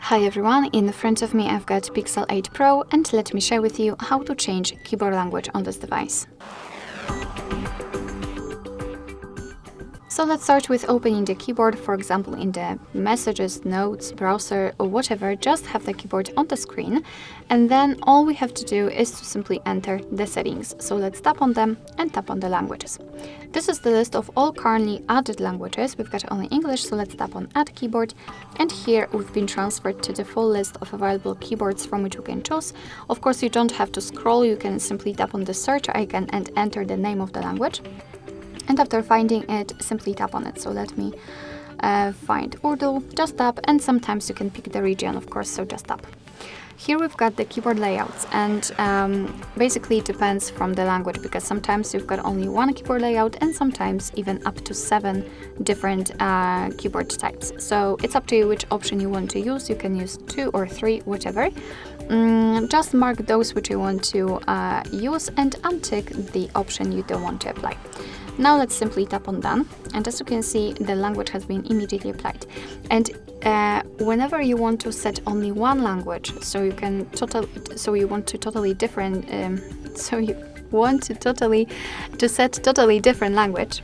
Hi everyone, in front of me I've got Pixel 8 Pro and let me share with you how to change keyboard language on this device. So let's start with opening the keyboard, for example in the messages, notes, browser or whatever, just have the keyboard on the screen and then all we have to do is to simply enter the settings. So let's tap on them and tap on the languages. This is the list of all currently added languages. We've got only English, so let's tap on Add Keyboard. And here we've been transferred to the full list of available keyboards from which we can choose. Of course, you don't have to scroll, you can simply tap on the search icon and enter the name of the language. And after finding it, simply tap on it. So let me find Urdu, just tap, and sometimes you can pick the region, of course, so just tap. Here we've got the keyboard layouts, and basically it depends from the language, because sometimes you've got only one keyboard layout and sometimes even up to 7 different keyboard types. So it's up to you which option you want to use. You can use 2 or 3, whichever. Just mark those which you want to use and untick the option you don't want to apply. Now let's simply tap on Done, and as you can see, the language has been immediately applied. And whenever you want to set only one language, so you want to set totally different language.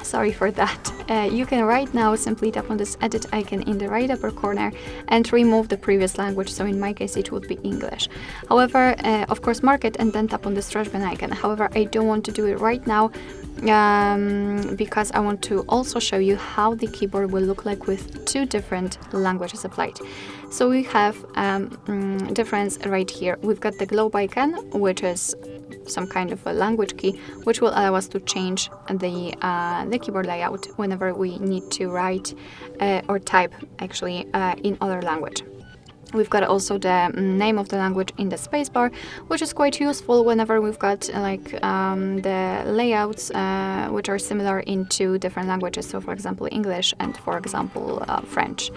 Sorry for that. You can right now simply tap on this edit icon in the right upper corner and remove the previous language. So in my case, it would be English. However, of course, mark it and then tap on this trash bin icon. However, I don't want to do it right now because I want to also show you how the keyboard will look like with 2 different languages applied. So we have difference right here. We've got the globe icon, which is some kind of a language key, which will allow us to change the keyboard layout whenever we need to write or type actually in other language. We've got also the name of the language in the spacebar, which is quite useful whenever we've got the layouts which are similar in 2 different languages. So for example English and for example French.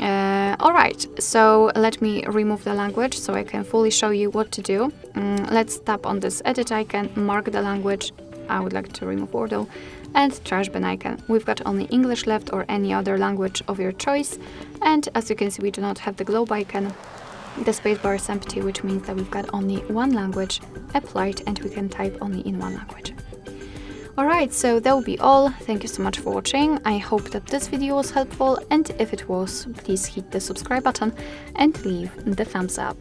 Alright, so let me remove the language so I can fully show you what to do. Let's tap on this edit icon, mark the language. I would like to remove Urdu, and trash bin icon. We've got only English left or any other language of your choice. And as you can see, we do not have the globe icon. The spacebar is empty, which means that we've got only one language applied and we can type only in one language. Alright, so that will be all. Thank you so much for watching. I hope that this video was helpful, and if it was, please hit the subscribe button and leave the thumbs up.